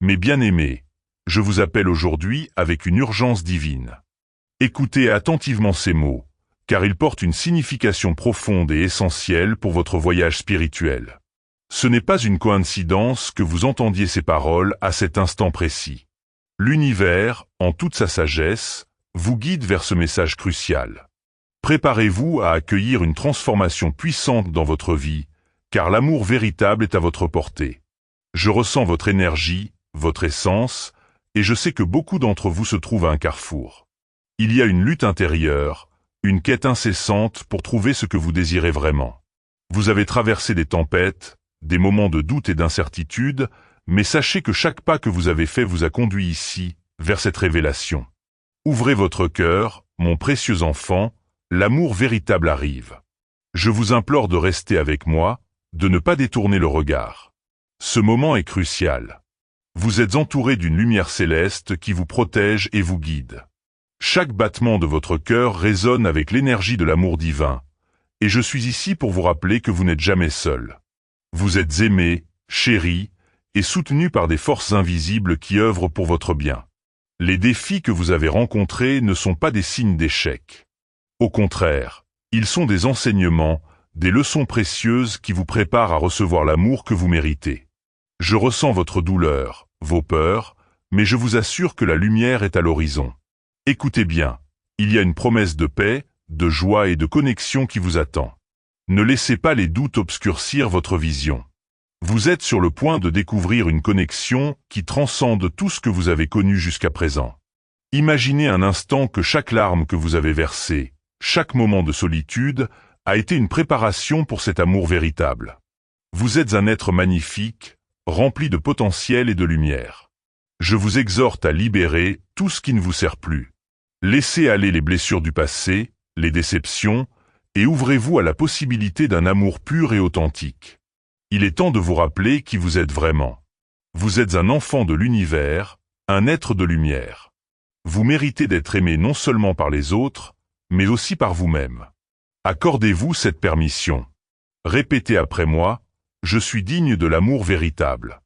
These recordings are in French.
Mes bien-aimés, je vous appelle aujourd'hui avec une urgence divine. Écoutez attentivement ces mots, car ils portent une signification profonde et essentielle pour votre voyage spirituel. Ce n'est pas une coïncidence que vous entendiez ces paroles à cet instant précis. L'univers, en toute sa sagesse, vous guide vers ce message crucial. Préparez-vous à accueillir une transformation puissante dans votre vie, car l'amour véritable est à votre portée. Je ressens votre énergie, votre essence, et je sais que beaucoup d'entre vous se trouvent à un carrefour. Il y a une lutte intérieure, une quête incessante pour trouver ce que vous désirez vraiment. Vous avez traversé des tempêtes, des moments de doute et d'incertitude, mais sachez que chaque pas que vous avez fait vous a conduit ici, vers cette révélation. Ouvrez votre cœur, mon précieux enfant, l'amour véritable arrive. Je vous implore de rester avec moi, de ne pas détourner le regard. Ce moment est crucial. Vous êtes entouré d'une lumière céleste qui vous protège et vous guide. Chaque battement de votre cœur résonne avec l'énergie de l'amour divin, et je suis ici pour vous rappeler que vous n'êtes jamais seul. Vous êtes aimé, chéri, et soutenu par des forces invisibles qui œuvrent pour votre bien. Les défis que vous avez rencontrés ne sont pas des signes d'échec. Au contraire, ils sont des enseignements, des leçons précieuses qui vous préparent à recevoir l'amour que vous méritez. Je ressens votre douleur, vos peurs, mais je vous assure que la lumière est à l'horizon. Écoutez bien, il y a une promesse de paix, de joie et de connexion qui vous attend. Ne laissez pas les doutes obscurcir votre vision. Vous êtes sur le point de découvrir une connexion qui transcende tout ce que vous avez connu jusqu'à présent. Imaginez un instant que chaque larme que vous avez versée, chaque moment de solitude, a été une préparation pour cet amour véritable. Vous êtes un être magnifique, rempli de potentiel et de lumière. Je vous exhorte à libérer tout ce qui ne vous sert plus. Laissez aller les blessures du passé, les déceptions, et ouvrez-vous à la possibilité d'un amour pur et authentique. Il est temps de vous rappeler qui vous êtes vraiment. Vous êtes un enfant de l'univers, un être de lumière. Vous méritez d'être aimé non seulement par les autres, mais aussi par vous-même. Accordez-vous cette permission. Répétez après moi, je suis digne de l'amour véritable.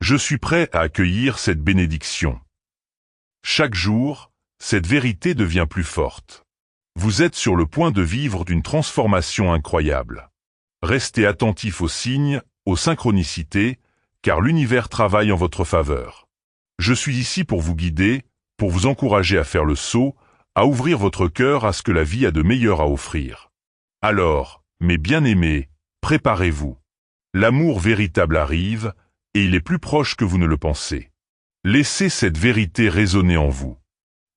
Je suis prêt à accueillir cette bénédiction. Chaque jour, cette vérité devient plus forte. Vous êtes sur le point de vivre d'une transformation incroyable. Restez attentif aux signes, aux synchronicités, car l'univers travaille en votre faveur. Je suis ici pour vous guider, pour vous encourager à faire le saut, à ouvrir votre cœur à ce que la vie a de meilleur à offrir. Alors, mes bien-aimés, préparez-vous. L'amour véritable arrive, et il est plus proche que vous ne le pensez. Laissez cette vérité résonner en vous.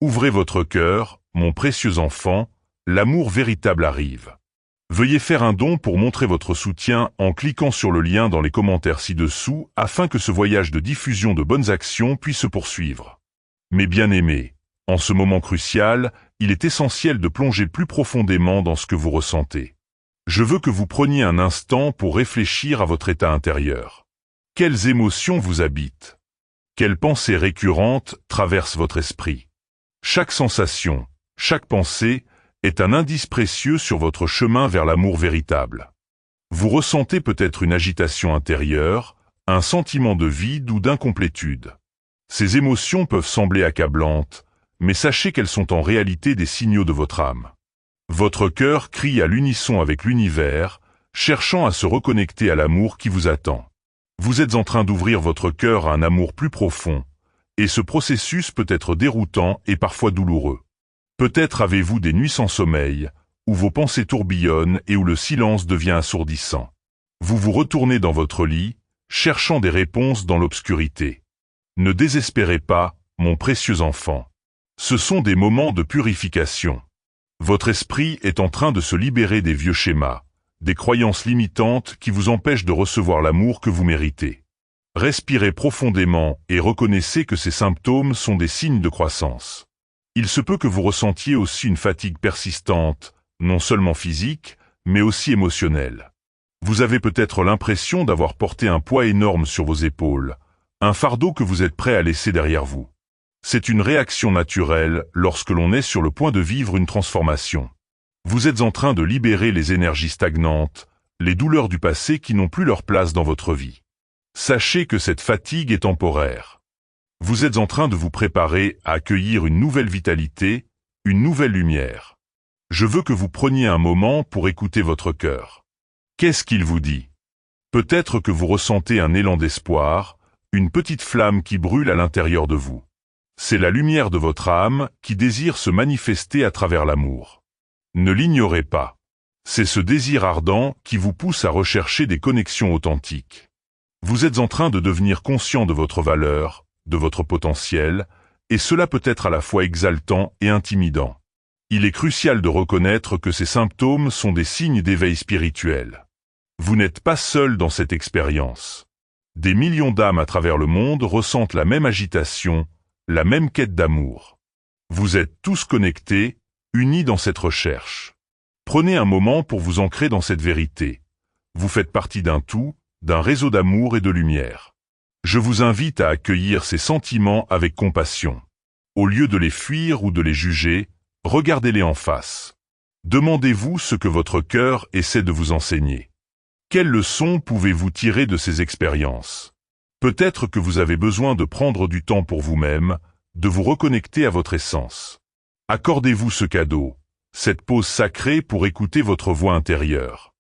Ouvrez votre cœur, mon précieux enfant, l'amour véritable arrive. Veuillez faire un don pour montrer votre soutien en cliquant sur le lien dans les commentaires ci-dessous afin que ce voyage de diffusion de bonnes actions puisse se poursuivre. Mes bien-aimés, en ce moment crucial, il est essentiel de plonger plus profondément dans ce que vous ressentez. Je veux que vous preniez un instant pour réfléchir à votre état intérieur. Quelles émotions vous habitent? Quelles pensées récurrentes traversent votre esprit? Chaque sensation, chaque pensée est un indice précieux sur votre chemin vers l'amour véritable. Vous ressentez peut-être une agitation intérieure, un sentiment de vide ou d'incomplétude. Ces émotions peuvent sembler accablantes, mais sachez qu'elles sont en réalité des signaux de votre âme. Votre cœur crie à l'unisson avec l'univers, cherchant à se reconnecter à l'amour qui vous attend. Vous êtes en train d'ouvrir votre cœur à un amour plus profond, et ce processus peut être déroutant et parfois douloureux. Peut-être avez-vous des nuits sans sommeil, où vos pensées tourbillonnent et où le silence devient assourdissant. Vous vous retournez dans votre lit, cherchant des réponses dans l'obscurité. Ne désespérez pas, mon précieux enfant. Ce sont des moments de purification. Votre esprit est en train de se libérer des vieux schémas, des croyances limitantes qui vous empêchent de recevoir l'amour que vous méritez. Respirez profondément et reconnaissez que ces symptômes sont des signes de croissance. Il se peut que vous ressentiez aussi une fatigue persistante, non seulement physique, mais aussi émotionnelle. Vous avez peut-être l'impression d'avoir porté un poids énorme sur vos épaules, un fardeau que vous êtes prêt à laisser derrière vous. C'est une réaction naturelle lorsque l'on est sur le point de vivre une transformation. Vous êtes en train de libérer les énergies stagnantes, les douleurs du passé qui n'ont plus leur place dans votre vie. Sachez que cette fatigue est temporaire. Vous êtes en train de vous préparer à accueillir une nouvelle vitalité, une nouvelle lumière. Je veux que vous preniez un moment pour écouter votre cœur. Qu'est-ce qu'il vous dit? Peut-être que vous ressentez un élan d'espoir, une petite flamme qui brûle à l'intérieur de vous. C'est la lumière de votre âme qui désire se manifester à travers l'amour. Ne l'ignorez pas. C'est ce désir ardent qui vous pousse à rechercher des connexions authentiques. Vous êtes en train de devenir conscient de votre valeur, de votre potentiel, et cela peut être à la fois exaltant et intimidant. Il est crucial de reconnaître que ces symptômes sont des signes d'éveil spirituel. Vous n'êtes pas seul dans cette expérience. Des millions d'âmes à travers le monde ressentent la même agitation, la même quête d'amour. Vous êtes tous connectés, unis dans cette recherche. Prenez un moment pour vous ancrer dans cette vérité. Vous faites partie d'un tout, d'un réseau d'amour et de lumière. Je vous invite à accueillir ces sentiments avec compassion. Au lieu de les fuir ou de les juger, regardez-les en face. Demandez-vous ce que votre cœur essaie de vous enseigner. Quelles leçons pouvez-vous tirer de ces expériences? Peut-être que vous avez besoin de prendre du temps pour vous-même, de vous reconnecter à votre essence. Accordez-vous ce cadeau, cette pause sacrée pour écouter votre voix intérieure.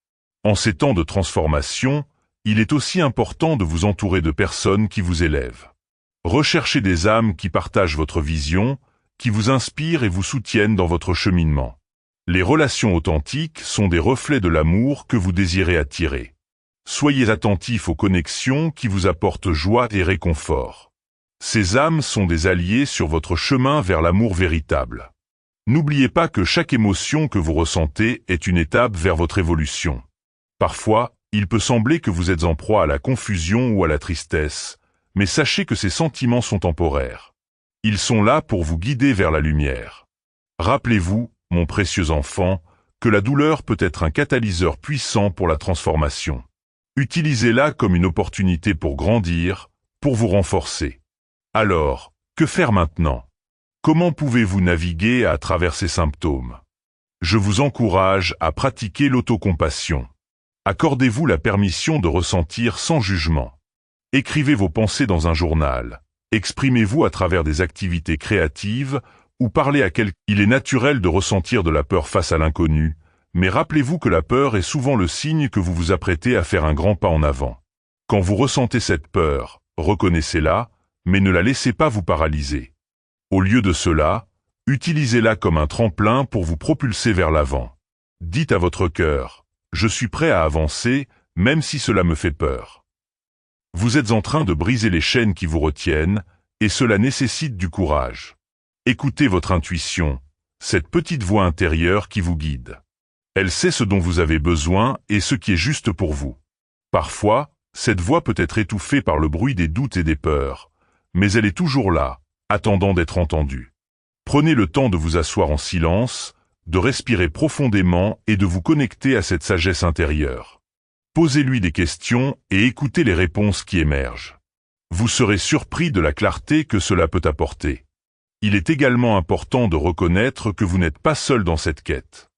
En ces temps de transformation, il est aussi important de vous entourer de personnes qui vous élèvent. Recherchez des âmes qui partagent votre vision, qui vous inspirent et vous soutiennent dans votre cheminement. Les relations authentiques sont des reflets de l'amour que vous désirez attirer. Soyez attentifs aux connexions qui vous apportent joie et réconfort. Ces âmes sont des alliés sur votre chemin vers l'amour véritable. N'oubliez pas que chaque émotion que vous ressentez est une étape vers votre évolution. Parfois, il peut sembler que vous êtes en proie à la confusion ou à la tristesse, mais sachez que ces sentiments sont temporaires. Ils sont là pour vous guider vers la lumière. Rappelez-vous, mon précieux enfant, que la douleur peut être un catalyseur puissant pour la transformation. Utilisez-la comme une opportunité pour grandir, pour vous renforcer. Alors, que faire maintenant? Comment pouvez-vous naviguer à travers ces symptômes? Je vous encourage à pratiquer l'autocompassion. Accordez-vous la permission de ressentir sans jugement. Écrivez vos pensées dans un journal. Exprimez-vous à travers des activités créatives ou parlez à quelqu'un. Il est naturel de ressentir de la peur face à l'inconnu, mais rappelez-vous que la peur est souvent le signe que vous vous apprêtez à faire un grand pas en avant. Quand vous ressentez cette peur, reconnaissez-la, mais ne la laissez pas vous paralyser. Au lieu de cela, utilisez-la comme un tremplin pour vous propulser vers l'avant. Dites à votre cœur: je suis prêt à avancer, même si cela me fait peur. Vous êtes en train de briser les chaînes qui vous retiennent, et cela nécessite du courage. Écoutez votre intuition, cette petite voix intérieure qui vous guide. Elle sait ce dont vous avez besoin et ce qui est juste pour vous. Parfois, cette voix peut être étouffée par le bruit des doutes et des peurs, mais elle est toujours là, attendant d'être entendue. Prenez le temps de vous asseoir en silence, de respirer profondément et de vous connecter à cette sagesse intérieure. Posez-lui des questions et écoutez les réponses qui émergent. Vous serez surpris de la clarté que cela peut apporter. Il est également important de reconnaître que vous n'êtes pas seul dans cette quête.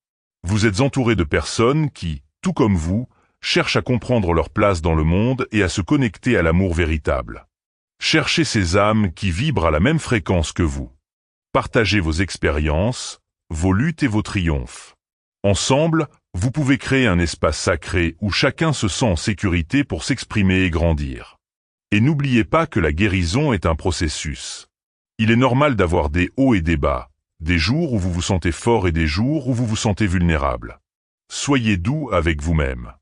Vous êtes entouré de personnes qui, tout comme vous, cherchent à comprendre leur place dans le monde et à se connecter à l'amour véritable. Cherchez ces âmes qui vibrent à la même fréquence que vous. Partagez vos expériences, vos luttes et vos triomphes. Ensemble, vous pouvez créer un espace sacré où chacun se sent en sécurité pour s'exprimer et grandir. Et n'oubliez pas que la guérison est un processus. Il est normal d'avoir des hauts et des bas, des jours où vous vous sentez fort et des jours où vous vous sentez vulnérable. Soyez doux avec vous-même.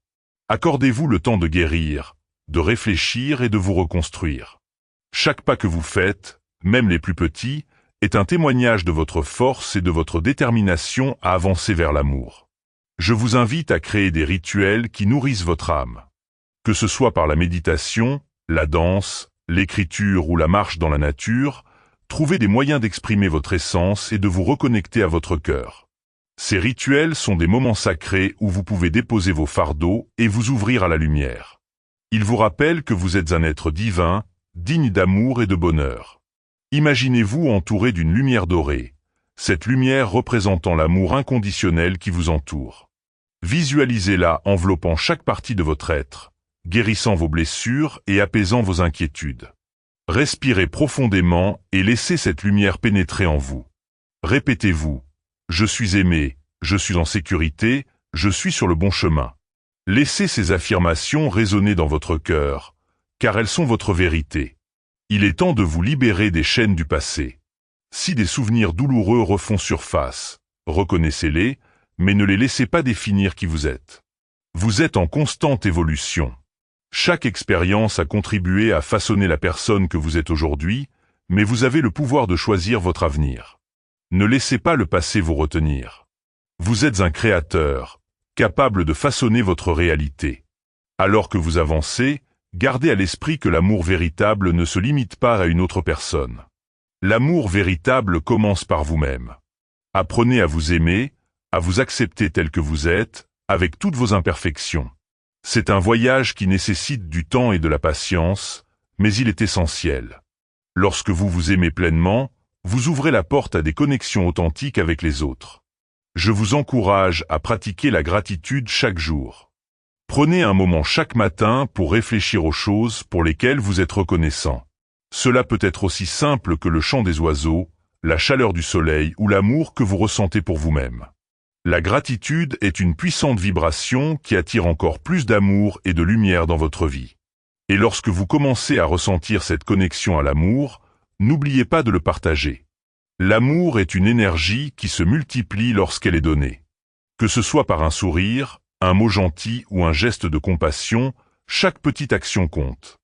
Accordez-vous le temps de guérir, de réfléchir et de vous reconstruire. Chaque pas que vous faites, même les plus petits, est un témoignage de votre force et de votre détermination à avancer vers l'amour. Je vous invite à créer des rituels qui nourrissent votre âme. Que ce soit par la méditation, la danse, l'écriture ou la marche dans la nature, trouvez des moyens d'exprimer votre essence et de vous reconnecter à votre cœur. Ces rituels sont des moments sacrés où vous pouvez déposer vos fardeaux et vous ouvrir à la lumière. Ils vous rappellent que vous êtes un être divin, digne d'amour et de bonheur. Imaginez-vous entouré d'une lumière dorée, cette lumière représentant l'amour inconditionnel qui vous entoure. Visualisez-la enveloppant chaque partie de votre être, guérissant vos blessures et apaisant vos inquiétudes. Respirez profondément et laissez cette lumière pénétrer en vous. Répétez-vous, je suis aimé, je suis en sécurité, je suis sur le bon chemin. Laissez ces affirmations résonner dans votre cœur, car elles sont votre vérité. Il est temps de vous libérer des chaînes du passé. Si des souvenirs douloureux refont surface, reconnaissez-les, mais ne les laissez pas définir qui vous êtes. Vous êtes en constante évolution. Chaque expérience a contribué à façonner la personne que vous êtes aujourd'hui, mais vous avez le pouvoir de choisir votre avenir. Ne laissez pas le passé vous retenir. Vous êtes un créateur, capable de façonner votre réalité. Alors que vous avancez, gardez à l'esprit que l'amour véritable ne se limite pas à une autre personne. L'amour véritable commence par vous-même. Apprenez à vous aimer, à vous accepter tel que vous êtes, avec toutes vos imperfections. C'est un voyage qui nécessite du temps et de la patience, mais il est essentiel. Lorsque vous vous aimez pleinement, vous ouvrez la porte à des connexions authentiques avec les autres. Je vous encourage à pratiquer la gratitude chaque jour. Prenez un moment chaque matin pour réfléchir aux choses pour lesquelles vous êtes reconnaissant. Cela peut être aussi simple que le chant des oiseaux, la chaleur du soleil ou l'amour que vous ressentez pour vous-même. La gratitude est une puissante vibration qui attire encore plus d'amour et de lumière dans votre vie. Et lorsque vous commencez à ressentir cette connexion à l'amour, n'oubliez pas de le partager. L'amour est une énergie qui se multiplie lorsqu'elle est donnée. Que ce soit par un sourire, un mot gentil ou un geste de compassion, chaque petite action compte.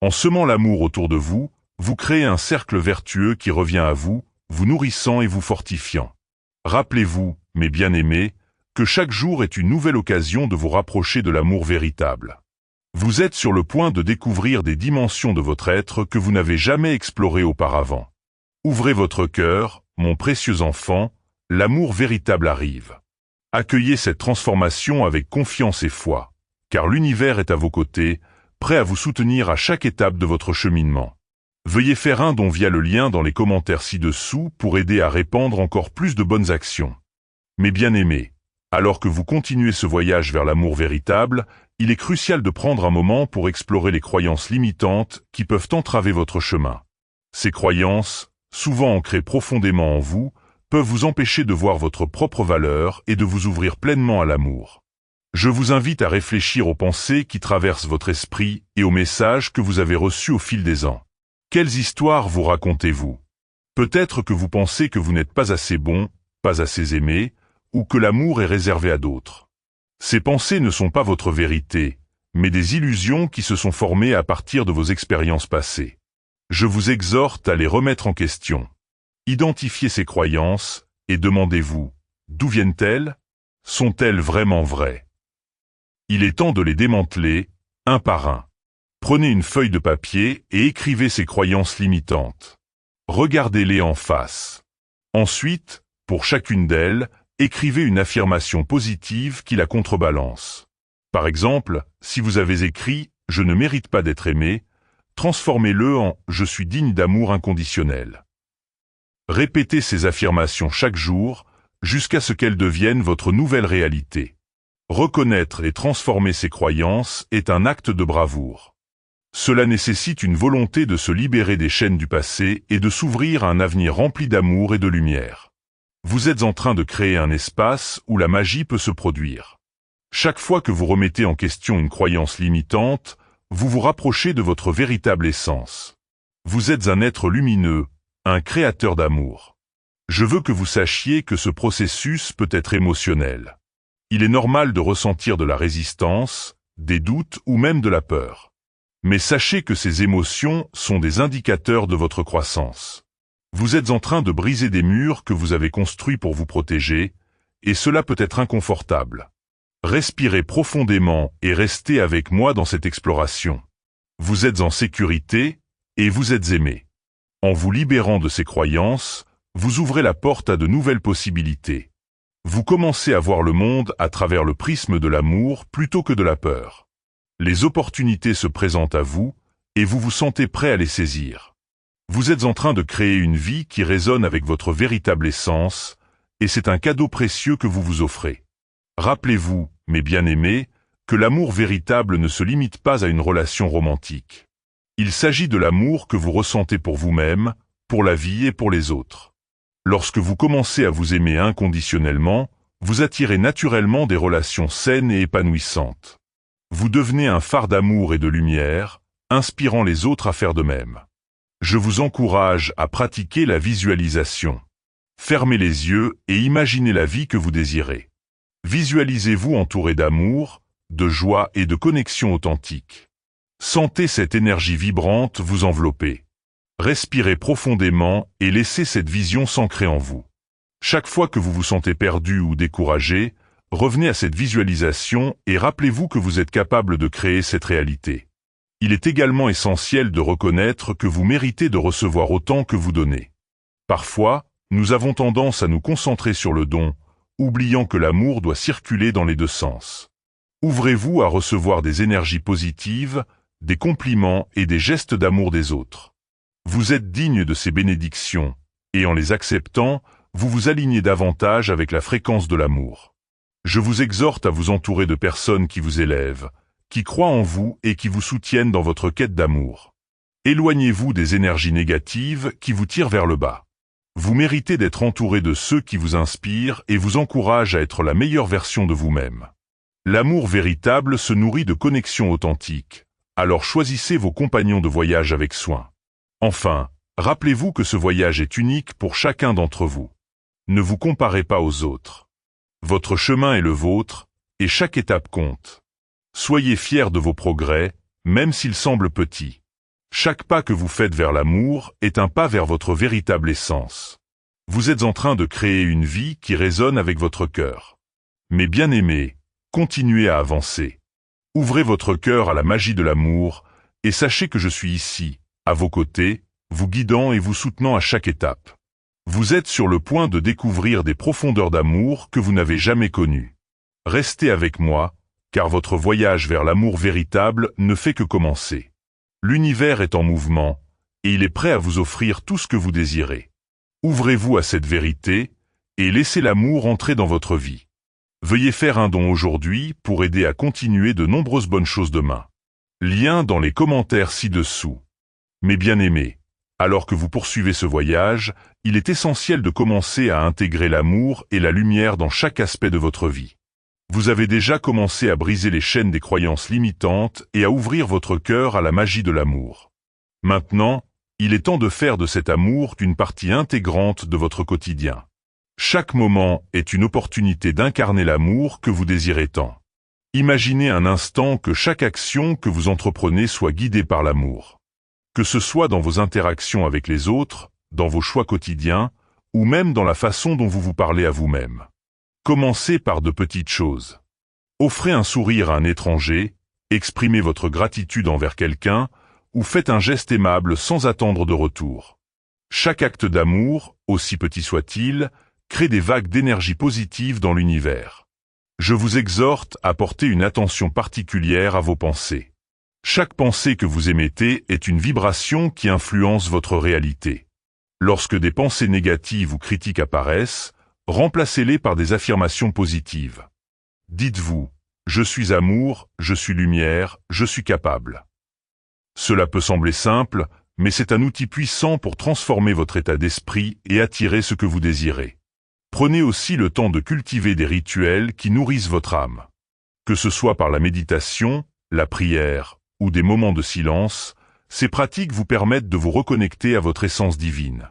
En semant l'amour autour de vous, vous créez un cercle vertueux qui revient à vous, vous nourrissant et vous fortifiant. Rappelez-vous, mes bien-aimés, que chaque jour est une nouvelle occasion de vous rapprocher de l'amour véritable. Vous êtes sur le point de découvrir des dimensions de votre être que vous n'avez jamais explorées auparavant. Ouvrez votre cœur, mon précieux enfant, l'amour véritable arrive. Accueillez cette transformation avec confiance et foi, car l'univers est à vos côtés, prêt à vous soutenir à chaque étape de votre cheminement. Veuillez faire un don via le lien dans les commentaires ci-dessous pour aider à répandre encore plus de bonnes actions. Mes bien-aimés, alors que vous continuez ce voyage vers l'amour véritable, il est crucial de prendre un moment pour explorer les croyances limitantes qui peuvent entraver votre chemin. Ces croyances, souvent ancrées profondément en vous, peuvent vous empêcher de voir votre propre valeur et de vous ouvrir pleinement à l'amour. Je vous invite à réfléchir aux pensées qui traversent votre esprit et aux messages que vous avez reçus au fil des ans. Quelles histoires vous racontez-vous? Peut-être que vous pensez que vous n'êtes pas assez bon, pas assez aimé, ou que l'amour est réservé à d'autres. Ces pensées ne sont pas votre vérité, mais des illusions qui se sont formées à partir de vos expériences passées. Je vous exhorte à les remettre en question. Identifiez ces croyances et demandez-vous, d'où viennent-elles? Sont-elles vraiment vraies? Il est temps de les démanteler, un par un. Prenez une feuille de papier et écrivez ces croyances limitantes. Regardez-les en face. Ensuite, pour chacune d'elles, écrivez une affirmation positive qui la contrebalance. Par exemple, si vous avez écrit « Je ne mérite pas d'être aimé », transformez-le en « Je suis digne d'amour inconditionnel ». Répétez ces affirmations chaque jour, jusqu'à ce qu'elles deviennent votre nouvelle réalité. Reconnaître et transformer ces croyances est un acte de bravoure. Cela nécessite une volonté de se libérer des chaînes du passé et de s'ouvrir à un avenir rempli d'amour et de lumière. Vous êtes en train de créer un espace où la magie peut se produire. Chaque fois que vous remettez en question une croyance limitante, vous vous rapprochez de votre véritable essence. Vous êtes un être lumineux, un créateur d'amour. Je veux que vous sachiez que ce processus peut être émotionnel. Il est normal de ressentir de la résistance, des doutes ou même de la peur. Mais sachez que ces émotions sont des indicateurs de votre croissance. Vous êtes en train de briser des murs que vous avez construits pour vous protéger, et cela peut être inconfortable. Respirez profondément et restez avec moi dans cette exploration. Vous êtes en sécurité, et vous êtes aimé. En vous libérant de ces croyances, vous ouvrez la porte à de nouvelles possibilités. Vous commencez à voir le monde à travers le prisme de l'amour plutôt que de la peur. Les opportunités se présentent à vous, et vous vous sentez prêt à les saisir. Vous êtes en train de créer une vie qui résonne avec votre véritable essence, et c'est un cadeau précieux que vous vous offrez. Rappelez-vous, mes bien-aimés, que l'amour véritable ne se limite pas à une relation romantique. Il s'agit de l'amour que vous ressentez pour vous-même, pour la vie et pour les autres. Lorsque vous commencez à vous aimer inconditionnellement, vous attirez naturellement des relations saines et épanouissantes. Vous devenez un phare d'amour et de lumière, inspirant les autres à faire de même. Je vous encourage à pratiquer la visualisation. Fermez les yeux et imaginez la vie que vous désirez. Visualisez-vous entouré d'amour, de joie et de connexion authentique. Sentez cette énergie vibrante vous envelopper. Respirez profondément et laissez cette vision s'ancrer en vous. Chaque fois que vous vous sentez perdu ou découragé, revenez à cette visualisation et rappelez-vous que vous êtes capable de créer cette réalité. Il est également essentiel de reconnaître que vous méritez de recevoir autant que vous donnez. Parfois, nous avons tendance à nous concentrer sur le don, oubliant que l'amour doit circuler dans les deux sens. Ouvrez-vous à recevoir des énergies positives, des compliments et des gestes d'amour des autres. Vous êtes digne de ces bénédictions, et en les acceptant, vous vous alignez davantage avec la fréquence de l'amour. Je vous exhorte à vous entourer de personnes qui vous élèvent, qui croient en vous et qui vous soutiennent dans votre quête d'amour. Éloignez-vous des énergies négatives qui vous tirent vers le bas. Vous méritez d'être entouré de ceux qui vous inspirent et vous encouragent à être la meilleure version de vous-même. L'amour véritable se nourrit de connexions authentiques, alors choisissez vos compagnons de voyage avec soin. Enfin, rappelez-vous que ce voyage est unique pour chacun d'entre vous. Ne vous comparez pas aux autres. Votre chemin est le vôtre, et chaque étape compte. Soyez fiers de vos progrès, même s'ils semblent petits. Chaque pas que vous faites vers l'amour est un pas vers votre véritable essence. Vous êtes en train de créer une vie qui résonne avec votre cœur. Mes bien-aimés, continuez à avancer. Ouvrez votre cœur à la magie de l'amour, et sachez que je suis ici, à vos côtés, vous guidant et vous soutenant à chaque étape. Vous êtes sur le point de découvrir des profondeurs d'amour que vous n'avez jamais connues. Restez avec moi, car votre voyage vers l'amour véritable ne fait que commencer. L'univers est en mouvement, et il est prêt à vous offrir tout ce que vous désirez. Ouvrez-vous à cette vérité, et laissez l'amour entrer dans votre vie. Veuillez faire un don aujourd'hui pour aider à continuer de nombreuses bonnes choses demain. Lien dans les commentaires ci-dessous. Mes bien-aimés, alors que vous poursuivez ce voyage, il est essentiel de commencer à intégrer l'amour et la lumière dans chaque aspect de votre vie. Vous avez déjà commencé à briser les chaînes des croyances limitantes et à ouvrir votre cœur à la magie de l'amour. Maintenant, il est temps de faire de cet amour une partie intégrante de votre quotidien. Chaque moment est une opportunité d'incarner l'amour que vous désirez tant. Imaginez un instant que chaque action que vous entreprenez soit guidée par l'amour. Que ce soit dans vos interactions avec les autres, dans vos choix quotidiens, ou même dans la façon dont vous vous parlez à vous-même. Commencez par de petites choses. Offrez un sourire à un étranger, exprimez votre gratitude envers quelqu'un, ou faites un geste aimable sans attendre de retour. Chaque acte d'amour, aussi petit soit-il, crée des vagues d'énergie positive dans l'univers. Je vous exhorte à porter une attention particulière à vos pensées. Chaque pensée que vous émettez est une vibration qui influence votre réalité. Lorsque des pensées négatives ou critiques apparaissent, remplacez-les par des affirmations positives. Dites-vous, je suis amour, je suis lumière, je suis capable. Cela peut sembler simple, mais c'est un outil puissant pour transformer votre état d'esprit et attirer ce que vous désirez. Prenez aussi le temps de cultiver des rituels qui nourrissent votre âme. Que ce soit par la méditation, la prière ou des moments de silence, ces pratiques vous permettent de vous reconnecter à votre essence divine.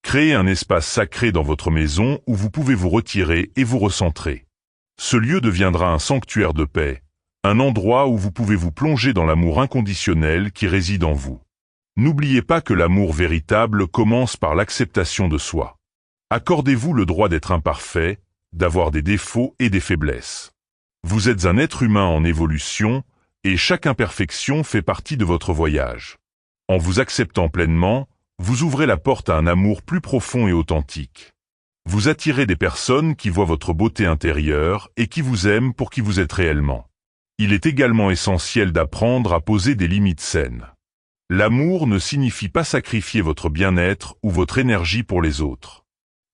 Créez un espace sacré dans votre maison où vous pouvez vous retirer et vous recentrer. Ce lieu deviendra un sanctuaire de paix, un endroit où vous pouvez vous plonger dans l'amour inconditionnel qui réside en vous. N'oubliez pas que l'amour véritable commence par l'acceptation de soi. Accordez-vous le droit d'être imparfait, d'avoir des défauts et des faiblesses. Vous êtes un être humain en évolution, et chaque imperfection fait partie de votre voyage. En vous acceptant pleinement, vous ouvrez la porte à un amour plus profond et authentique. Vous attirez des personnes qui voient votre beauté intérieure et qui vous aiment pour qui vous êtes réellement. Il est également essentiel d'apprendre à poser des limites saines. L'amour ne signifie pas sacrifier votre bien-être ou votre énergie pour les autres.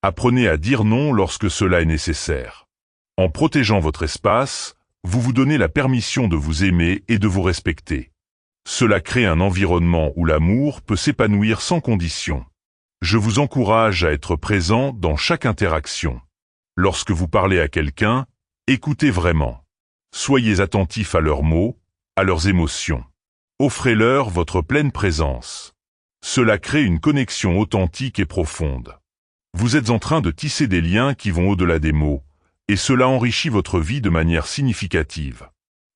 Apprenez à dire non lorsque cela est nécessaire. En protégeant votre espace, vous vous donnez la permission de vous aimer et de vous respecter. Cela crée un environnement où l'amour peut s'épanouir sans condition. Je vous encourage à être présent dans chaque interaction. Lorsque vous parlez à quelqu'un, écoutez vraiment. Soyez attentif à leurs mots, à leurs émotions. Offrez-leur votre pleine présence. Cela crée une connexion authentique et profonde. Vous êtes en train de tisser des liens qui vont au-delà des mots, et cela enrichit votre vie de manière significative.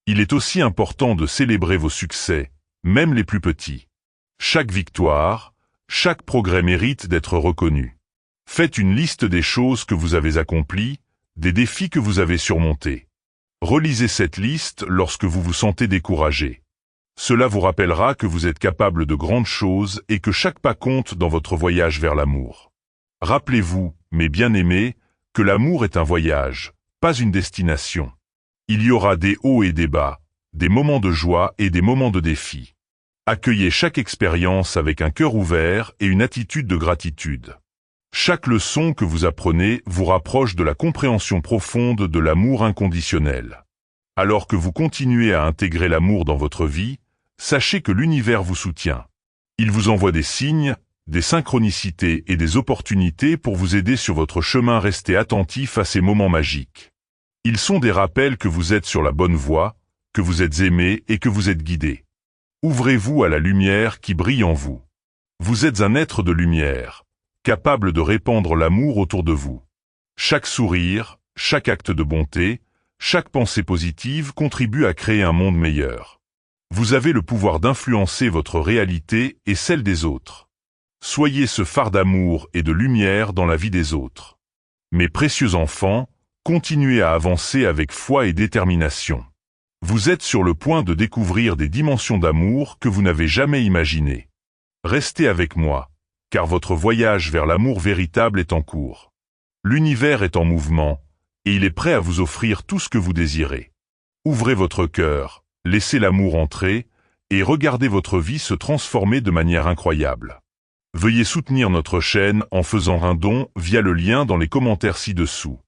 Il est aussi important de célébrer vos succès, même les plus petits. Chaque victoire, chaque progrès mérite d'être reconnu. Faites une liste des choses que vous avez accomplies, des défis que vous avez surmontés. Relisez cette liste lorsque vous vous sentez découragé. Cela vous rappellera que vous êtes capable de grandes choses et que chaque pas compte dans votre voyage vers l'amour. Rappelez-vous, mes bien-aimés, que l'amour est un voyage, pas une destination. Il y aura des hauts et des bas, des moments de joie et des moments de défi. Accueillez chaque expérience avec un cœur ouvert et une attitude de gratitude. Chaque leçon que vous apprenez vous rapproche de la compréhension profonde de l'amour inconditionnel. Alors que vous continuez à intégrer l'amour dans votre vie, sachez que l'univers vous soutient. Il vous envoie des signes, des synchronicités et des opportunités pour vous aider sur votre chemin. Restez attentif à ces moments magiques. Ils sont des rappels que vous êtes sur la bonne voie, que vous êtes aimé et que vous êtes guidé. Ouvrez-vous à la lumière qui brille en vous. Vous êtes un être de lumière, capable de répandre l'amour autour de vous. Chaque sourire, chaque acte de bonté, chaque pensée positive contribue à créer un monde meilleur. Vous avez le pouvoir d'influencer votre réalité et celle des autres. Soyez ce phare d'amour et de lumière dans la vie des autres. Mes précieux enfants, continuez à avancer avec foi et détermination. Vous êtes sur le point de découvrir des dimensions d'amour que vous n'avez jamais imaginées. Restez avec moi, car votre voyage vers l'amour véritable est en cours. L'univers est en mouvement, et il est prêt à vous offrir tout ce que vous désirez. Ouvrez votre cœur, laissez l'amour entrer, et regardez votre vie se transformer de manière incroyable. Veuillez soutenir notre chaîne en faisant un don via le lien dans les commentaires ci-dessous.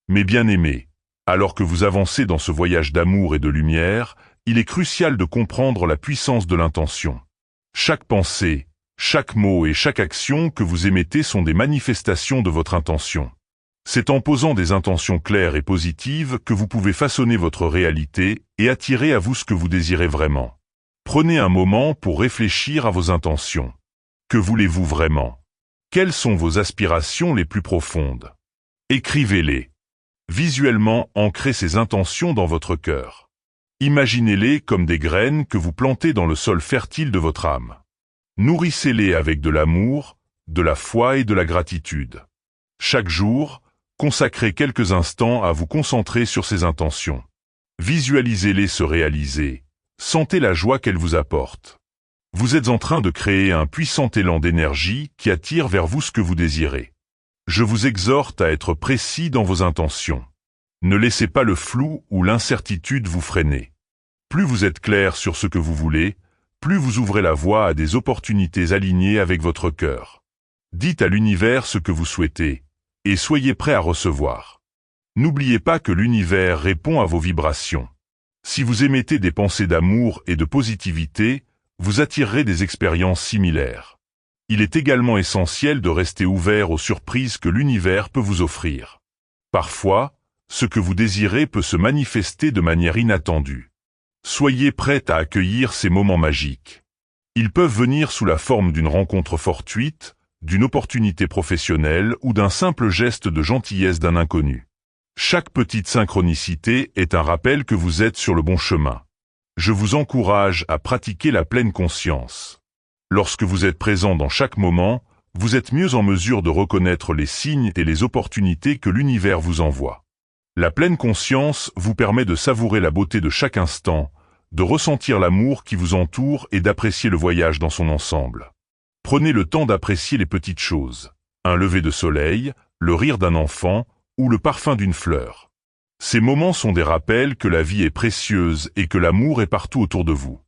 Mes bien-aimés, alors que vous avancez dans ce voyage d'amour et de lumière, il est crucial de comprendre la puissance de l'intention. Chaque pensée, chaque mot et chaque action que vous émettez sont des manifestations de votre intention. C'est en posant des intentions claires et positives que vous pouvez façonner votre réalité et attirer à vous ce que vous désirez vraiment. Prenez un moment pour réfléchir à vos intentions. Que voulez-vous vraiment? Quelles sont vos aspirations les plus profondes? Écrivez-les. Visuellement, ancrez ces intentions dans votre cœur. Imaginez-les comme des graines que vous plantez dans le sol fertile de votre âme. Nourrissez-les avec de l'amour, de la foi et de la gratitude. Chaque jour, consacrez quelques instants à vous concentrer sur ces intentions. Visualisez-les se réaliser. Sentez la joie qu'elles vous apportent. Vous êtes en train de créer un puissant élan d'énergie qui attire vers vous ce que vous désirez. Je vous exhorte à être précis dans vos intentions. Ne laissez pas le flou ou l'incertitude vous freiner. Plus vous êtes clair sur ce que vous voulez, plus vous ouvrez la voie à des opportunités alignées avec votre cœur. Dites à l'univers ce que vous souhaitez, et soyez prêt à recevoir. N'oubliez pas que l'univers répond à vos vibrations. Si vous émettez des pensées d'amour et de positivité, vous attirerez des expériences similaires. Il est également essentiel de rester ouvert aux surprises que l'univers peut vous offrir. Parfois, ce que vous désirez peut se manifester de manière inattendue. Soyez prêt à accueillir ces moments magiques. Ils peuvent venir sous la forme d'une rencontre fortuite, d'une opportunité professionnelle ou d'un simple geste de gentillesse d'un inconnu. Chaque petite synchronicité est un rappel que vous êtes sur le bon chemin. Je vous encourage à pratiquer la pleine conscience. Lorsque vous êtes présent dans chaque moment, vous êtes mieux en mesure de reconnaître les signes et les opportunités que l'univers vous envoie. La pleine conscience vous permet de savourer la beauté de chaque instant, de ressentir l'amour qui vous entoure et d'apprécier le voyage dans son ensemble. Prenez le temps d'apprécier les petites choses, un lever de soleil, le rire d'un enfant ou le parfum d'une fleur. Ces moments sont des rappels que la vie est précieuse et que l'amour est partout autour de vous.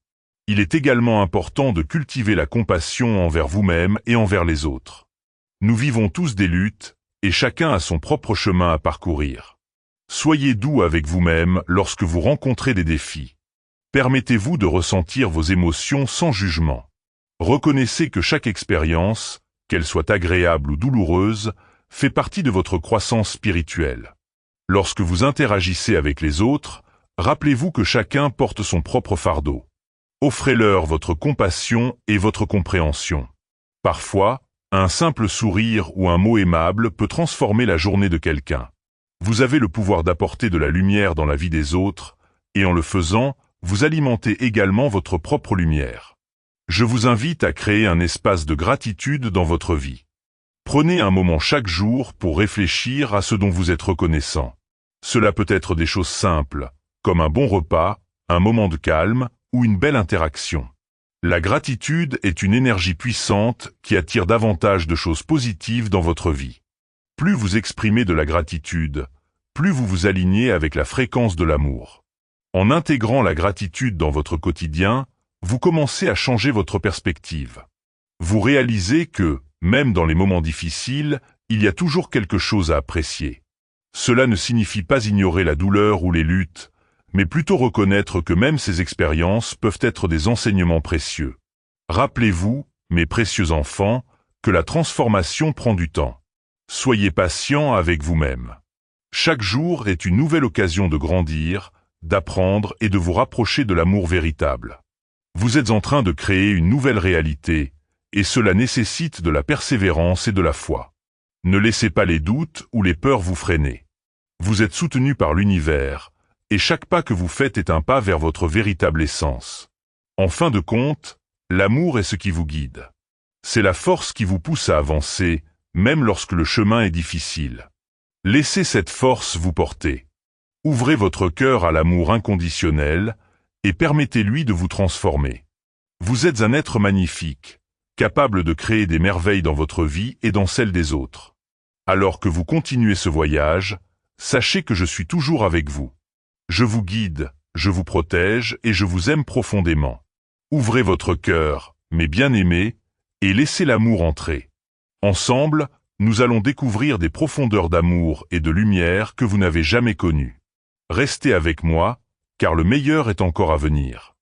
Il est également important de cultiver la compassion envers vous-même et envers les autres. Nous vivons tous des luttes, et chacun a son propre chemin à parcourir. Soyez doux avec vous-même lorsque vous rencontrez des défis. Permettez-vous de ressentir vos émotions sans jugement. Reconnaissez que chaque expérience, qu'elle soit agréable ou douloureuse, fait partie de votre croissance spirituelle. Lorsque vous interagissez avec les autres, rappelez-vous que chacun porte son propre fardeau. Offrez-leur votre compassion et votre compréhension. Parfois, un simple sourire ou un mot aimable peut transformer la journée de quelqu'un. Vous avez le pouvoir d'apporter de la lumière dans la vie des autres, et en le faisant, vous alimentez également votre propre lumière. Je vous invite à créer un espace de gratitude dans votre vie. Prenez un moment chaque jour pour réfléchir à ce dont vous êtes reconnaissant. Cela peut être des choses simples, comme un bon repas, un moment de calme ou une belle interaction. La gratitude est une énergie puissante qui attire davantage de choses positives dans votre vie. Plus vous exprimez de la gratitude, plus vous vous alignez avec la fréquence de l'amour. En intégrant la gratitude dans votre quotidien, vous commencez à changer votre perspective. Vous réalisez que, même dans les moments difficiles, il y a toujours quelque chose à apprécier. Cela ne signifie pas ignorer la douleur ou les luttes, mais plutôt reconnaître que même ces expériences peuvent être des enseignements précieux. Rappelez-vous, mes précieux enfants, que la transformation prend du temps. Soyez patient avec vous-même. Chaque jour est une nouvelle occasion de grandir, d'apprendre et de vous rapprocher de l'amour véritable. Vous êtes en train de créer une nouvelle réalité, et cela nécessite de la persévérance et de la foi. Ne laissez pas les doutes ou les peurs vous freiner. Vous êtes soutenu par l'univers, et chaque pas que vous faites est un pas vers votre véritable essence. En fin de compte, l'amour est ce qui vous guide. C'est la force qui vous pousse à avancer, même lorsque le chemin est difficile. Laissez cette force vous porter. Ouvrez votre cœur à l'amour inconditionnel et permettez-lui de vous transformer. Vous êtes un être magnifique, capable de créer des merveilles dans votre vie et dans celle des autres. Alors que vous continuez ce voyage, sachez que je suis toujours avec vous. Je vous guide, je vous protège et je vous aime profondément. Ouvrez votre cœur, mes bien-aimés, et laissez l'amour entrer. Ensemble, nous allons découvrir des profondeurs d'amour et de lumière que vous n'avez jamais connues. Restez avec moi, car le meilleur est encore à venir.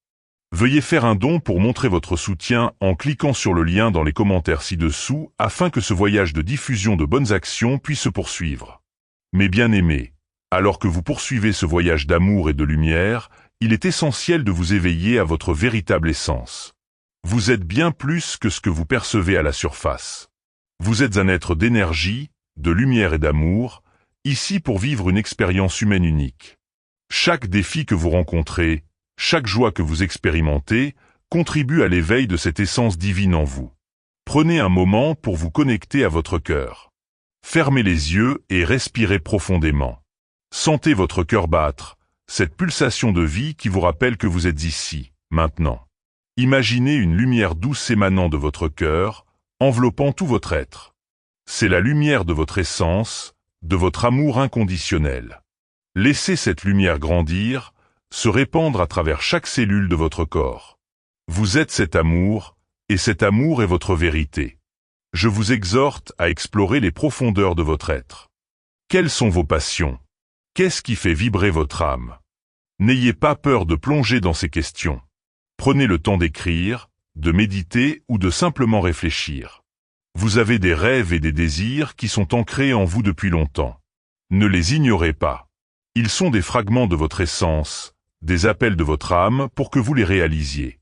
Veuillez faire un don pour montrer votre soutien en cliquant sur le lien dans les commentaires ci-dessous afin que ce voyage de diffusion de bonnes actions puisse se poursuivre. Mes bien-aimés, alors que vous poursuivez ce voyage d'amour et de lumière, il est essentiel de vous éveiller à votre véritable essence. Vous êtes bien plus que ce que vous percevez à la surface. Vous êtes un être d'énergie, de lumière et d'amour, ici pour vivre une expérience humaine unique. Chaque défi que vous rencontrez, chaque joie que vous expérimentez, contribue à l'éveil de cette essence divine en vous. Prenez un moment pour vous connecter à votre cœur. Fermez les yeux et respirez profondément. Sentez votre cœur battre, cette pulsation de vie qui vous rappelle que vous êtes ici, maintenant. Imaginez une lumière douce émanant de votre cœur, enveloppant tout votre être. C'est la lumière de votre essence, de votre amour inconditionnel. Laissez cette lumière grandir, se répandre à travers chaque cellule de votre corps. Vous êtes cet amour, et cet amour est votre vérité. Je vous exhorte à explorer les profondeurs de votre être. Quelles sont vos passions? Qu'est-ce qui fait vibrer votre âme? N'ayez pas peur de plonger dans ces questions. Prenez le temps d'écrire, de méditer ou de simplement réfléchir. Vous avez des rêves et des désirs qui sont ancrés en vous depuis longtemps. Ne les ignorez pas. Ils sont des fragments de votre essence, des appels de votre âme pour que vous les réalisiez.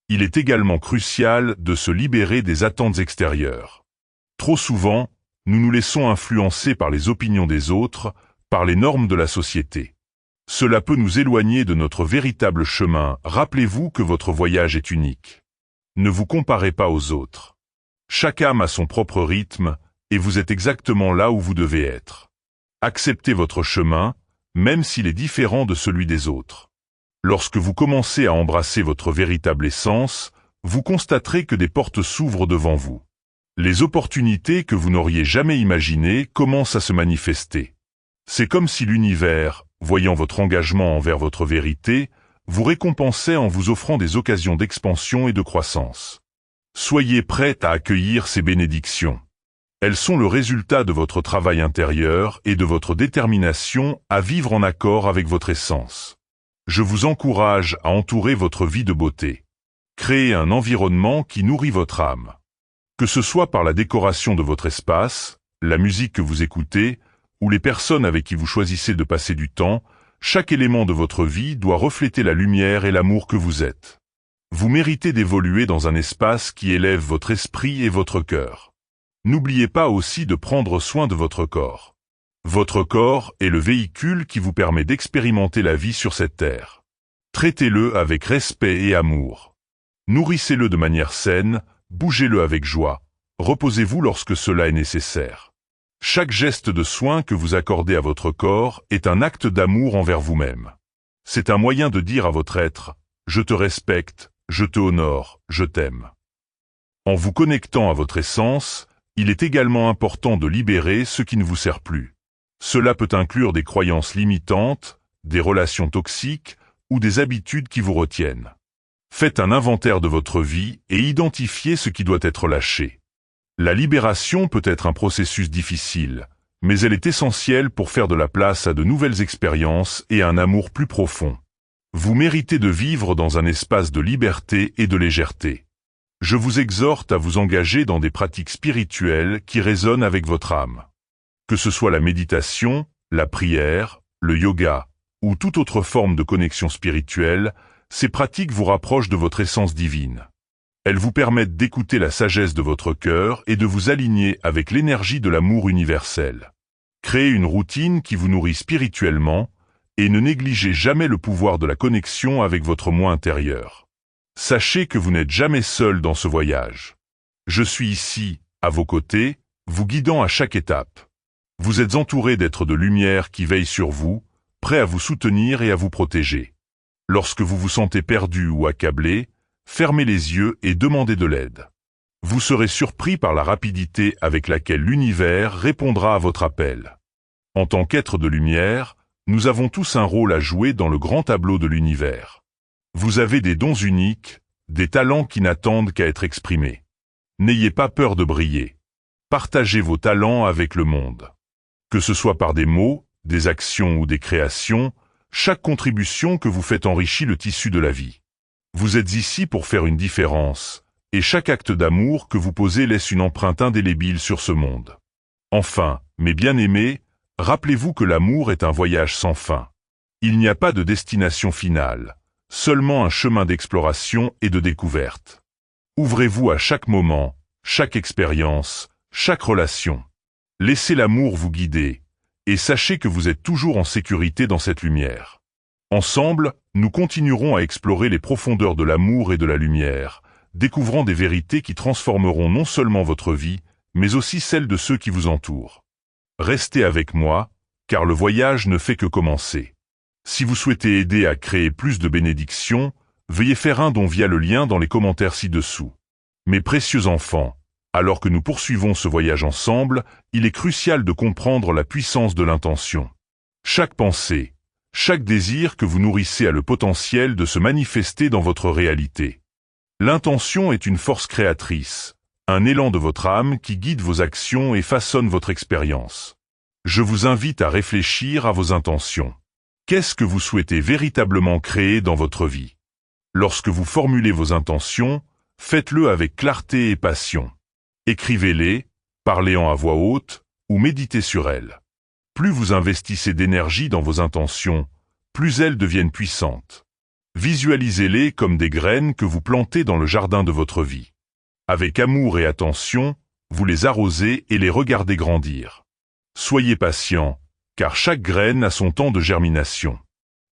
Il est également crucial de se libérer des attentes extérieures. Trop souvent, nous nous laissons influencer par les opinions des autres, par les normes de la société. Cela peut nous éloigner de notre véritable chemin. Rappelez-vous que votre voyage est unique. Ne vous comparez pas aux autres. Chaque âme a son propre rythme, et vous êtes exactement là où vous devez être. Acceptez votre chemin, même s'il est différent de celui des autres. Lorsque vous commencez à embrasser votre véritable essence, vous constaterez que des portes s'ouvrent devant vous. Les opportunités que vous n'auriez jamais imaginées commencent à se manifester. C'est comme si l'univers, voyant votre engagement envers votre vérité, vous récompensait en vous offrant des occasions d'expansion et de croissance. Soyez prêts à accueillir ces bénédictions. Elles sont le résultat de votre travail intérieur et de votre détermination à vivre en accord avec votre essence. Je vous encourage à entourer votre vie de beauté. Créez un environnement qui nourrit votre âme. Que ce soit par la décoration de votre espace, la musique que vous écoutez, ou les personnes avec qui vous choisissez de passer du temps, chaque élément de votre vie doit refléter la lumière et l'amour que vous êtes. Vous méritez d'évoluer dans un espace qui élève votre esprit et votre cœur. N'oubliez pas aussi de prendre soin de votre corps. Votre corps est le véhicule qui vous permet d'expérimenter la vie sur cette terre. Traitez-le avec respect et amour. Nourrissez-le de manière saine, bougez-le avec joie, reposez-vous lorsque cela est nécessaire. Chaque geste de soin que vous accordez à votre corps est un acte d'amour envers vous-même. C'est un moyen de dire à votre être « Je te respecte, je te honore, je t'aime ». En vous connectant à votre essence, il est également important de libérer ce qui ne vous sert plus. Cela peut inclure des croyances limitantes, des relations toxiques ou des habitudes qui vous retiennent. Faites un inventaire de votre vie et identifiez ce qui doit être lâché. La libération peut être un processus difficile, mais elle est essentielle pour faire de la place à de nouvelles expériences et à un amour plus profond. Vous méritez de vivre dans un espace de liberté et de légèreté. Je vous exhorte à vous engager dans des pratiques spirituelles qui résonnent avec votre âme. Que ce soit la méditation, la prière, le yoga ou toute autre forme de connexion spirituelle, ces pratiques vous rapprochent de votre essence divine. Elles vous permettent d'écouter la sagesse de votre cœur et de vous aligner avec l'énergie de l'amour universel. Créez une routine qui vous nourrit spirituellement et ne négligez jamais le pouvoir de la connexion avec votre moi intérieur. Sachez que vous n'êtes jamais seul dans ce voyage. Je suis ici, à vos côtés, vous guidant à chaque étape. Vous êtes entouré d'êtres de lumière qui veillent sur vous, prêts à vous soutenir et à vous protéger. Lorsque vous vous sentez perdu ou accablé, fermez les yeux et demandez de l'aide. Vous serez surpris par la rapidité avec laquelle l'univers répondra à votre appel. En tant qu'êtres de lumière, nous avons tous un rôle à jouer dans le grand tableau de l'univers. Vous avez des dons uniques, des talents qui n'attendent qu'à être exprimés. N'ayez pas peur de briller. Partagez vos talents avec le monde. Que ce soit par des mots, des actions ou des créations, chaque contribution que vous faites enrichit le tissu de la vie. Vous êtes ici pour faire une différence, et chaque acte d'amour que vous posez laisse une empreinte indélébile sur ce monde. Enfin, mes bien-aimés, rappelez-vous que l'amour est un voyage sans fin. Il n'y a pas de destination finale, seulement un chemin d'exploration et de découverte. Ouvrez-vous à chaque moment, chaque expérience, chaque relation. Laissez l'amour vous guider, et sachez que vous êtes toujours en sécurité dans cette lumière. Ensemble, nous continuerons à explorer les profondeurs de l'amour et de la lumière, découvrant des vérités qui transformeront non seulement votre vie, mais aussi celle de ceux qui vous entourent. Restez avec moi, car le voyage ne fait que commencer. Si vous souhaitez aider à créer plus de bénédictions, veuillez faire un don via le lien dans les commentaires ci-dessous. Mes précieux enfants, alors que nous poursuivons ce voyage ensemble, il est crucial de comprendre la puissance de l'intention. Chaque pensée, chaque désir que vous nourrissez a le potentiel de se manifester dans votre réalité. L'intention est une force créatrice, un élan de votre âme qui guide vos actions et façonne votre expérience. Je vous invite à réfléchir à vos intentions. Qu'est-ce que vous souhaitez véritablement créer dans votre vie? Lorsque vous formulez vos intentions, faites-le avec clarté et passion. Écrivez-les, parlez-en à voix haute ou méditez sur elles. Plus vous investissez d'énergie dans vos intentions, plus elles deviennent puissantes. Visualisez-les comme des graines que vous plantez dans le jardin de votre vie. Avec amour et attention, vous les arrosez et les regardez grandir. Soyez patient, car chaque graine a son temps de germination.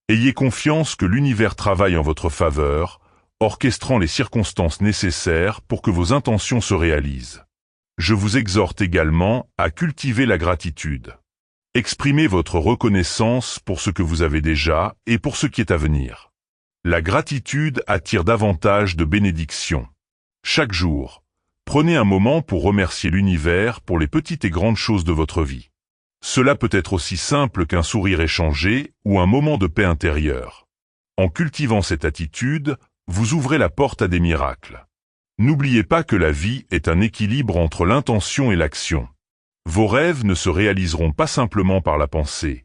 Ayez confiance que l'univers travaille en votre faveur, orchestrant les circonstances nécessaires pour que vos intentions se réalisent. Je vous exhorte également à cultiver la gratitude. Exprimez votre reconnaissance pour ce que vous avez déjà et pour ce qui est à venir. La gratitude attire davantage de bénédictions. Chaque jour, prenez un moment pour remercier l'univers pour les petites et grandes choses de votre vie. Cela peut être aussi simple qu'un sourire échangé ou un moment de paix intérieure. En cultivant cette attitude, vous ouvrez la porte à des miracles. N'oubliez pas que la vie est un équilibre entre l'intention et l'action. Vos rêves ne se réaliseront pas simplement par la pensée.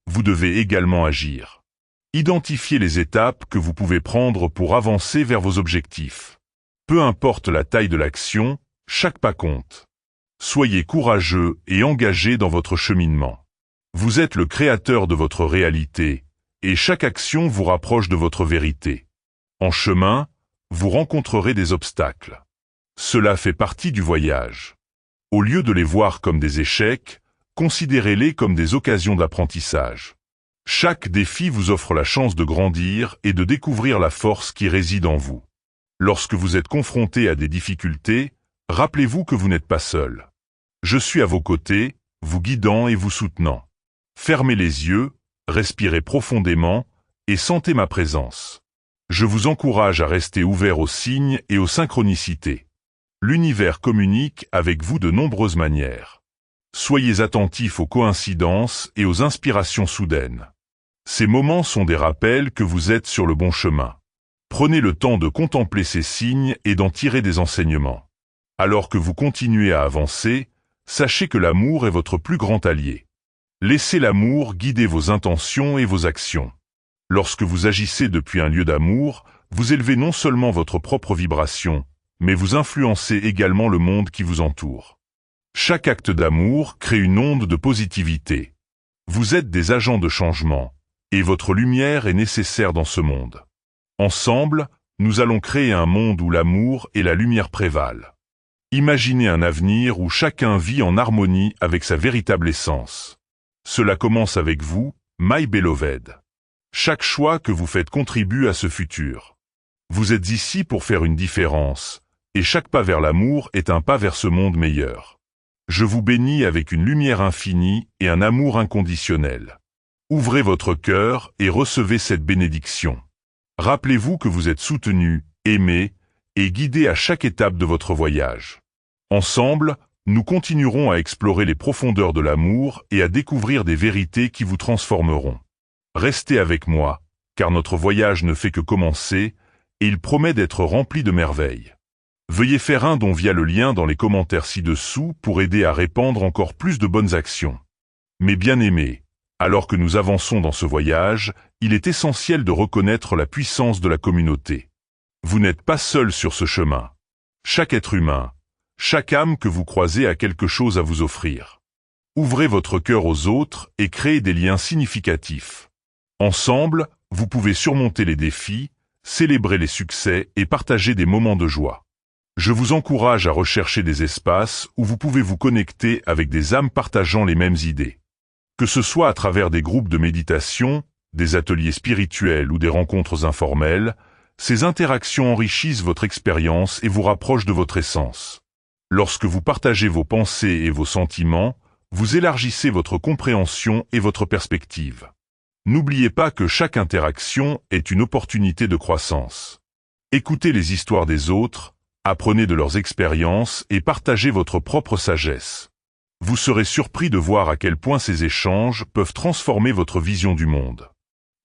Vous devez également agir. Identifiez les étapes que vous pouvez prendre pour avancer vers vos objectifs. Peu importe la taille de l'action, chaque pas compte. Soyez courageux et engagé dans votre cheminement. Vous êtes le créateur de votre réalité, et chaque action vous rapproche de votre vérité. En chemin, vous rencontrerez des obstacles. Cela fait partie du voyage. Au lieu de les voir comme des échecs, considérez-les comme des occasions d'apprentissage. Chaque défi vous offre la chance de grandir et de découvrir la force qui réside en vous. Lorsque vous êtes confronté à des difficultés, rappelez-vous que vous n'êtes pas seul. Je suis à vos côtés, vous guidant et vous soutenant. Fermez les yeux, respirez profondément et sentez ma présence. Je vous encourage à rester ouvert aux signes et aux synchronicités. L'univers communique avec vous de nombreuses manières. Soyez attentifs aux coïncidences et aux inspirations soudaines. Ces moments sont des rappels que vous êtes sur le bon chemin. Prenez le temps de contempler ces signes et d'en tirer des enseignements. Alors que vous continuez à avancer, sachez que l'amour est votre plus grand allié. Laissez l'amour guider vos intentions et vos actions. Lorsque vous agissez depuis un lieu d'amour, vous élevez non seulement votre propre vibration, mais vous influencez également le monde qui vous entoure. Chaque acte d'amour crée une onde de positivité. Vous êtes des agents de changement, et votre lumière est nécessaire dans ce monde. Ensemble, nous allons créer un monde où l'amour et la lumière prévalent. Imaginez un avenir où chacun vit en harmonie avec sa véritable essence. Cela commence avec vous, My Beloved. Chaque choix que vous faites contribue à ce futur. Vous êtes ici pour faire une différence, et chaque pas vers l'amour est un pas vers ce monde meilleur. Je vous bénis avec une lumière infinie et un amour inconditionnel. Ouvrez votre cœur et recevez cette bénédiction. Rappelez-vous que vous êtes soutenu, aimé et guidé à chaque étape de votre voyage. Ensemble, nous continuerons à explorer les profondeurs de l'amour et à découvrir des vérités qui vous transformeront. Restez avec moi, car notre voyage ne fait que commencer, et il promet d'être rempli de merveilles. Veuillez faire un don via le lien dans les commentaires ci-dessous pour aider à répandre encore plus de bonnes actions. Mes bien-aimés, alors que nous avançons dans ce voyage, il est essentiel de reconnaître la puissance de la communauté. Vous n'êtes pas seul sur ce chemin. Chaque être humain, chaque âme que vous croisez a quelque chose à vous offrir. Ouvrez votre cœur aux autres et créez des liens significatifs. Ensemble, vous pouvez surmonter les défis, célébrer les succès et partager des moments de joie. Je vous encourage à rechercher des espaces où vous pouvez vous connecter avec des âmes partageant les mêmes idées. Que ce soit à travers des groupes de méditation, des ateliers spirituels ou des rencontres informelles, ces interactions enrichissent votre expérience et vous rapprochent de votre essence. Lorsque vous partagez vos pensées et vos sentiments, vous élargissez votre compréhension et votre perspective. N'oubliez pas que chaque interaction est une opportunité de croissance. Écoutez les histoires des autres, apprenez de leurs expériences et partagez votre propre sagesse. Vous serez surpris de voir à quel point ces échanges peuvent transformer votre vision du monde.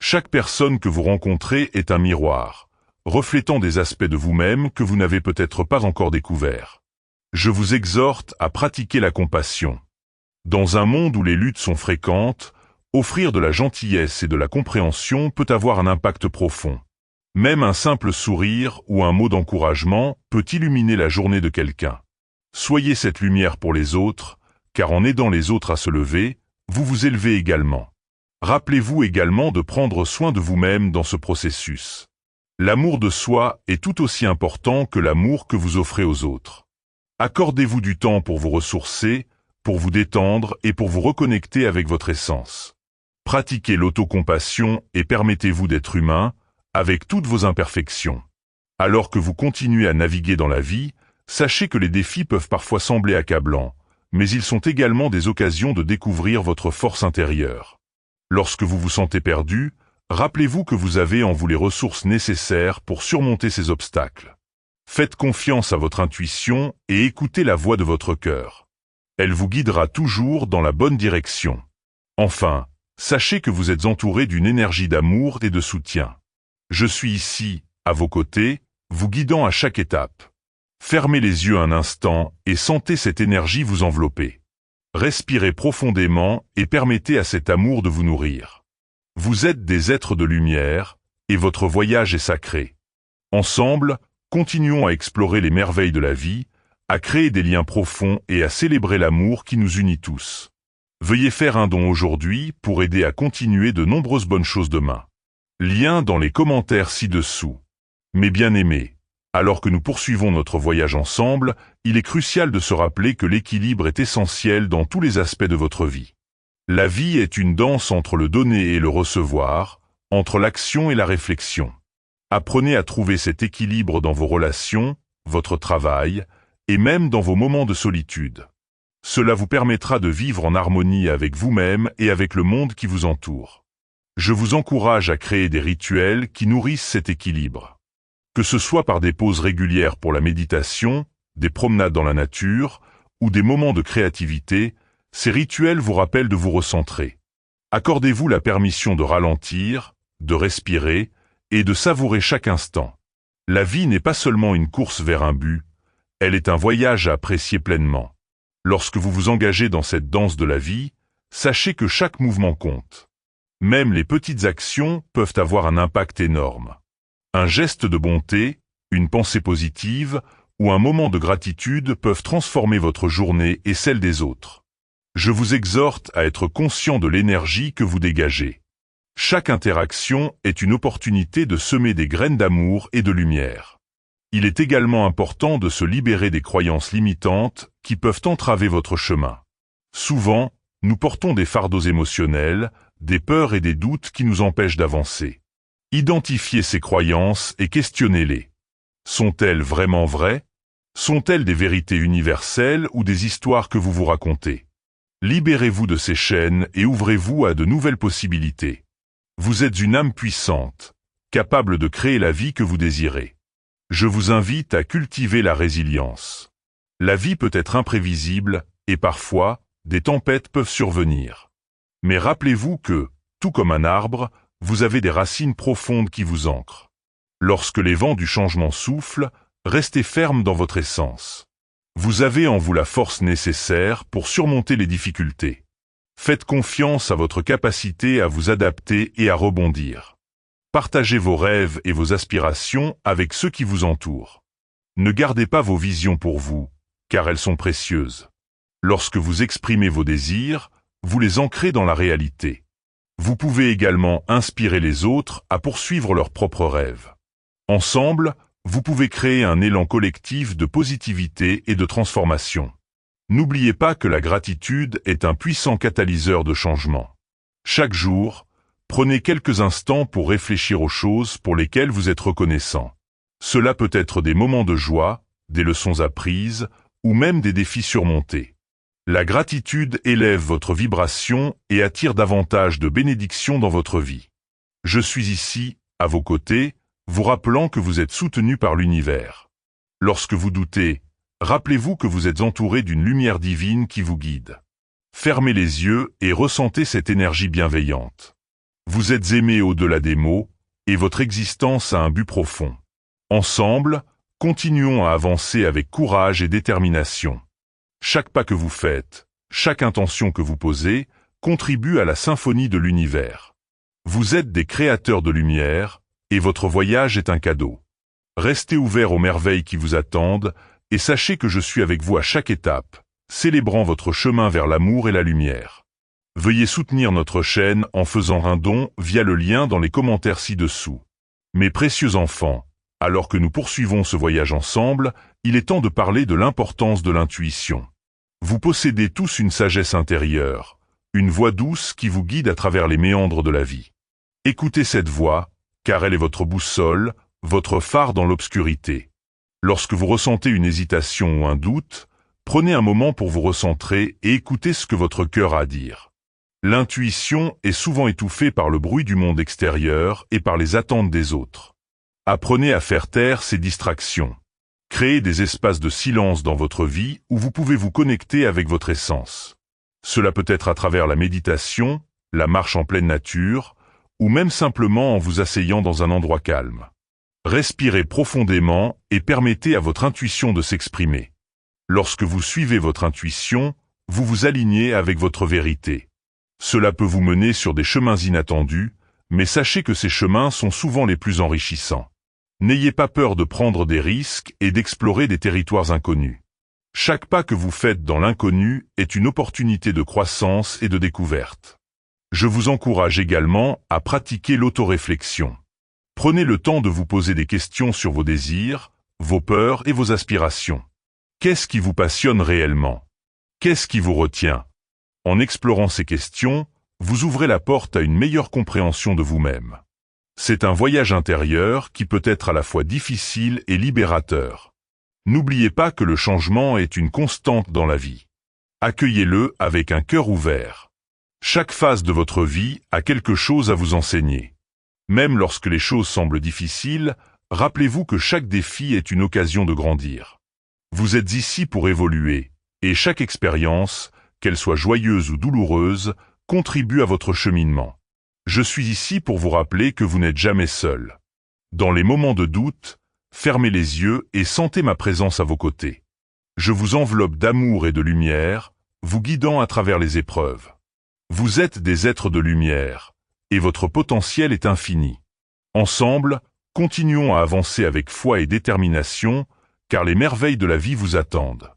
Chaque personne que vous rencontrez est un miroir, reflétant des aspects de vous-même que vous n'avez peut-être pas encore découverts. Je vous exhorte à pratiquer la compassion. Dans un monde où les luttes sont fréquentes, offrir de la gentillesse et de la compréhension peut avoir un impact profond. Même un simple sourire ou un mot d'encouragement peut illuminer la journée de quelqu'un. Soyez cette lumière pour les autres, car en aidant les autres à se lever, vous vous élevez également. Rappelez-vous également de prendre soin de vous-même dans ce processus. L'amour de soi est tout aussi important que l'amour que vous offrez aux autres. Accordez-vous du temps pour vous ressourcer, pour vous détendre et pour vous reconnecter avec votre essence. Pratiquez l'autocompassion et permettez-vous d'être humain, avec toutes vos imperfections. Alors que vous continuez à naviguer dans la vie, sachez que les défis peuvent parfois sembler accablants, mais ils sont également des occasions de découvrir votre force intérieure. Lorsque vous vous sentez perdu, rappelez-vous que vous avez en vous les ressources nécessaires pour surmonter ces obstacles. Faites confiance à votre intuition et écoutez la voix de votre cœur. Elle vous guidera toujours dans la bonne direction. Enfin, sachez que vous êtes entouré d'une énergie d'amour et de soutien. Je suis ici, à vos côtés, vous guidant à chaque étape. Fermez les yeux un instant et sentez cette énergie vous envelopper. Respirez profondément et permettez à cet amour de vous nourrir. Vous êtes des êtres de lumière, et votre voyage est sacré. Ensemble, continuons à explorer les merveilles de la vie, à créer des liens profonds et à célébrer l'amour qui nous unit tous. Veuillez faire un don aujourd'hui pour aider à continuer de nombreuses bonnes choses demain. Lien dans les commentaires ci-dessous. Mes bien-aimés, alors que nous poursuivons notre voyage ensemble, il est crucial de se rappeler que l'équilibre est essentiel dans tous les aspects de votre vie. La vie est une danse entre le donner et le recevoir, entre l'action et la réflexion. Apprenez à trouver cet équilibre dans vos relations, votre travail, et même dans vos moments de solitude. Cela vous permettra de vivre en harmonie avec vous-même et avec le monde qui vous entoure. Je vous encourage à créer des rituels qui nourrissent cet équilibre. Que ce soit par des pauses régulières pour la méditation, des promenades dans la nature, ou des moments de créativité, ces rituels vous rappellent de vous recentrer. Accordez-vous la permission de ralentir, de respirer et de savourer chaque instant. La vie n'est pas seulement une course vers un but, elle est un voyage à apprécier pleinement. Lorsque vous vous engagez dans cette danse de la vie, sachez que chaque mouvement compte. Même les petites actions peuvent avoir un impact énorme. Un geste de bonté, une pensée positive ou un moment de gratitude peuvent transformer votre journée et celle des autres. Je vous exhorte à être conscient de l'énergie que vous dégagez. Chaque interaction est une opportunité de semer des graines d'amour et de lumière. Il est également important de se libérer des croyances limitantes qui peuvent entraver votre chemin. Souvent, nous portons des fardeaux émotionnels, des peurs et des doutes qui nous empêchent d'avancer. Identifiez ces croyances et questionnez-les. Sont-elles vraiment vraies? Sont-elles des vérités universelles ou des histoires que vous vous racontez? Libérez-vous de ces chaînes et ouvrez-vous à de nouvelles possibilités. Vous êtes une âme puissante, capable de créer la vie que vous désirez. Je vous invite à cultiver la résilience. La vie peut être imprévisible et parfois, des tempêtes peuvent survenir. Mais rappelez-vous que, tout comme un arbre, vous avez des racines profondes qui vous ancrent. Lorsque les vents du changement soufflent, restez ferme dans votre essence. Vous avez en vous la force nécessaire pour surmonter les difficultés. Faites confiance à votre capacité à vous adapter et à rebondir. Partagez vos rêves et vos aspirations avec ceux qui vous entourent. Ne gardez pas vos visions pour vous, car elles sont précieuses. Lorsque vous exprimez vos désirs, vous les ancrez dans la réalité. Vous pouvez également inspirer les autres à poursuivre leurs propres rêves. Ensemble, vous pouvez créer un élan collectif de positivité et de transformation. N'oubliez pas que la gratitude est un puissant catalyseur de changement. Chaque jour, prenez quelques instants pour réfléchir aux choses pour lesquelles vous êtes reconnaissant. Cela peut être des moments de joie, des leçons apprises, ou même des défis surmontés. La gratitude élève votre vibration et attire davantage de bénédictions dans votre vie. Je suis ici, à vos côtés, vous rappelant que vous êtes soutenu par l'univers. Lorsque vous doutez, rappelez-vous que vous êtes entouré d'une lumière divine qui vous guide. Fermez les yeux et ressentez cette énergie bienveillante. Vous êtes aimé au-delà des mots, et votre existence a un but profond. Ensemble, continuons à avancer avec courage et détermination. Chaque pas que vous faites, chaque intention que vous posez, contribue à la symphonie de l'univers. Vous êtes des créateurs de lumière, et votre voyage est un cadeau. Restez ouverts aux merveilles qui vous attendent, et sachez que je suis avec vous à chaque étape, célébrant votre chemin vers l'amour et la lumière. Veuillez soutenir notre chaîne en faisant un don via le lien dans les commentaires ci-dessous. Mes précieux enfants, alors que nous poursuivons ce voyage ensemble, il est temps de parler de l'importance de l'intuition. Vous possédez tous une sagesse intérieure, une voix douce qui vous guide à travers les méandres de la vie. Écoutez cette voix, car elle est votre boussole, votre phare dans l'obscurité. Lorsque vous ressentez une hésitation ou un doute, prenez un moment pour vous recentrer et écoutez ce que votre cœur a à dire. L'intuition est souvent étouffée par le bruit du monde extérieur et par les attentes des autres. Apprenez à faire taire ces distractions. Créez des espaces de silence dans votre vie où vous pouvez vous connecter avec votre essence. Cela peut être à travers la méditation, la marche en pleine nature, ou même simplement en vous asseyant dans un endroit calme. Respirez profondément et permettez à votre intuition de s'exprimer. Lorsque vous suivez votre intuition, vous vous alignez avec votre vérité. Cela peut vous mener sur des chemins inattendus, mais sachez que ces chemins sont souvent les plus enrichissants. N'ayez pas peur de prendre des risques et d'explorer des territoires inconnus. Chaque pas que vous faites dans l'inconnu est une opportunité de croissance et de découverte. Je vous encourage également à pratiquer l'autoréflexion. Prenez le temps de vous poser des questions sur vos désirs, vos peurs et vos aspirations. Qu'est-ce qui vous passionne réellement? Qu'est-ce qui vous retient? En explorant ces questions, vous ouvrez la porte à une meilleure compréhension de vous-même. C'est un voyage intérieur qui peut être à la fois difficile et libérateur. N'oubliez pas que le changement est une constante dans la vie. Accueillez-le avec un cœur ouvert. Chaque phase de votre vie a quelque chose à vous enseigner. Même lorsque les choses semblent difficiles, rappelez-vous que chaque défi est une occasion de grandir. Vous êtes ici pour évoluer, et chaque expérience, qu'elle soit joyeuse ou douloureuse, contribue à votre cheminement. Je suis ici pour vous rappeler que vous n'êtes jamais seul. Dans les moments de doute, fermez les yeux et sentez ma présence à vos côtés. Je vous enveloppe d'amour et de lumière, vous guidant à travers les épreuves. Vous êtes des êtres de lumière, et votre potentiel est infini. Ensemble, continuons à avancer avec foi et détermination, car les merveilles de la vie vous attendent.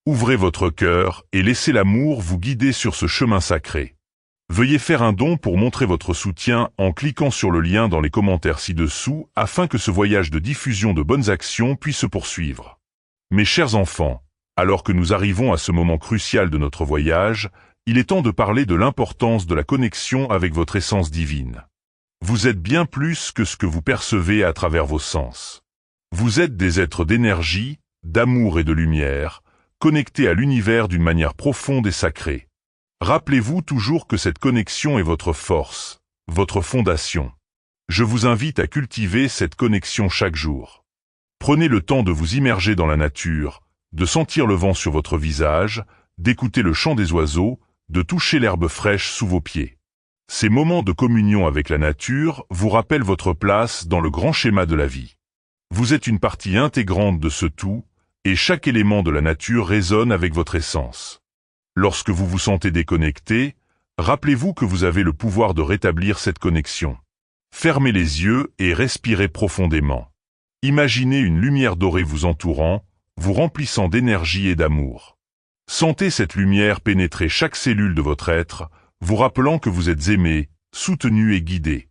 Ouvrez votre cœur et laissez l'amour vous guider sur ce chemin sacré. Veuillez faire un don pour montrer votre soutien en cliquant sur le lien dans les commentaires ci-dessous afin que ce voyage de diffusion de bonnes actions puisse se poursuivre. Mes chers enfants, alors que nous arrivons à ce moment crucial de notre voyage, il est temps de parler de l'importance de la connexion avec votre essence divine. Vous êtes bien plus que ce que vous percevez à travers vos sens. Vous êtes des êtres d'énergie, d'amour et de lumière, connectés à l'univers d'une manière profonde et sacrée. Rappelez-vous toujours que cette connexion est votre force, votre fondation. Je vous invite à cultiver cette connexion chaque jour. Prenez le temps de vous immerger dans la nature, de sentir le vent sur votre visage, d'écouter le chant des oiseaux, de toucher l'herbe fraîche sous vos pieds. Ces moments de communion avec la nature vous rappellent votre place dans le grand schéma de la vie. Vous êtes une partie intégrante de ce tout, et chaque élément de la nature résonne avec votre essence. Lorsque vous vous sentez déconnecté, rappelez-vous que vous avez le pouvoir de rétablir cette connexion. Fermez les yeux et respirez profondément. Imaginez une lumière dorée vous entourant, vous remplissant d'énergie et d'amour. Sentez cette lumière pénétrer chaque cellule de votre être, vous rappelant que vous êtes aimé, soutenu et guidé.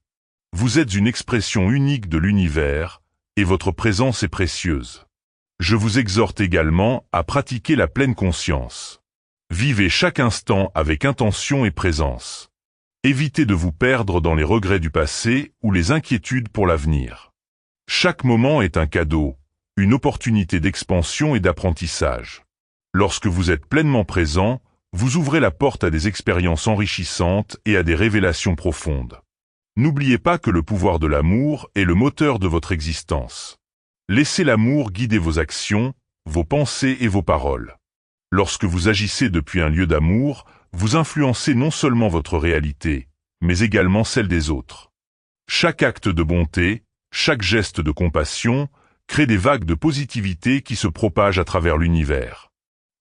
Vous êtes une expression unique de l'univers, et votre présence est précieuse. Je vous exhorte également à pratiquer la pleine conscience. Vivez chaque instant avec intention et présence. Évitez de vous perdre dans les regrets du passé ou les inquiétudes pour l'avenir. Chaque moment est un cadeau, une opportunité d'expansion et d'apprentissage. Lorsque vous êtes pleinement présent, vous ouvrez la porte à des expériences enrichissantes et à des révélations profondes. N'oubliez pas que le pouvoir de l'amour est le moteur de votre existence. Laissez l'amour guider vos actions, vos pensées et vos paroles. Lorsque vous agissez depuis un lieu d'amour, vous influencez non seulement votre réalité, mais également celle des autres. Chaque acte de bonté, chaque geste de compassion, crée des vagues de positivité qui se propagent à travers l'univers.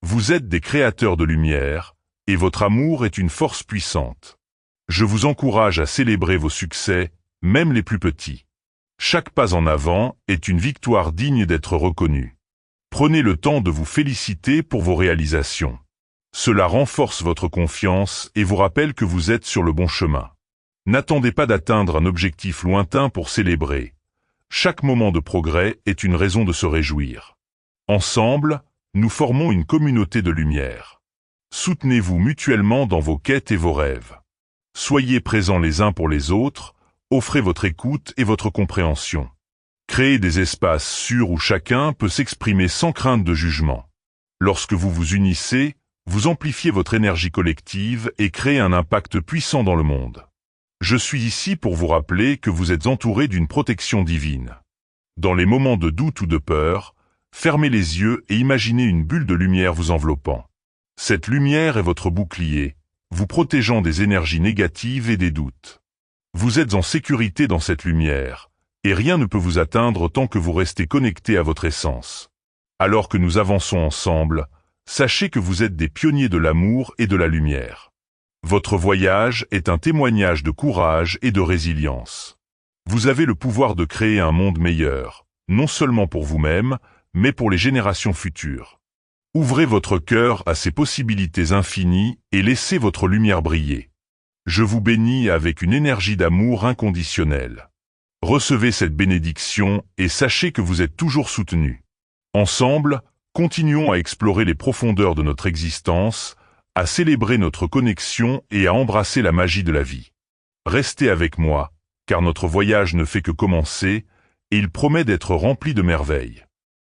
Vous êtes des créateurs de lumière, et votre amour est une force puissante. Je vous encourage à célébrer vos succès, même les plus petits. Chaque pas en avant est une victoire digne d'être reconnue. Prenez le temps de vous féliciter pour vos réalisations. Cela renforce votre confiance et vous rappelle que vous êtes sur le bon chemin. N'attendez pas d'atteindre un objectif lointain pour célébrer. Chaque moment de progrès est une raison de se réjouir. Ensemble, nous formons une communauté de lumière. Soutenez-vous mutuellement dans vos quêtes et vos rêves. Soyez présents les uns pour les autres, offrez votre écoute et votre compréhension. Créez des espaces sûrs où chacun peut s'exprimer sans crainte de jugement. Lorsque vous vous unissez, vous amplifiez votre énergie collective et créez un impact puissant dans le monde. Je suis ici pour vous rappeler que vous êtes entouré d'une protection divine. Dans les moments de doute ou de peur, fermez les yeux et imaginez une bulle de lumière vous enveloppant. Cette lumière est votre bouclier, vous protégeant des énergies négatives et des doutes. Vous êtes en sécurité dans cette lumière, et rien ne peut vous atteindre tant que vous restez connecté à votre essence. Alors que nous avançons ensemble, sachez que vous êtes des pionniers de l'amour et de la lumière. Votre voyage est un témoignage de courage et de résilience. Vous avez le pouvoir de créer un monde meilleur, non seulement pour vous-même, mais pour les générations futures. Ouvrez votre cœur à ces possibilités infinies et laissez votre lumière briller. Je vous bénis avec une énergie d'amour inconditionnelle. Recevez cette bénédiction et sachez que vous êtes toujours soutenu. Ensemble, continuons à explorer les profondeurs de notre existence, à célébrer notre connexion et à embrasser la magie de la vie. Restez avec moi, car notre voyage ne fait que commencer, et il promet d'être rempli de merveilles.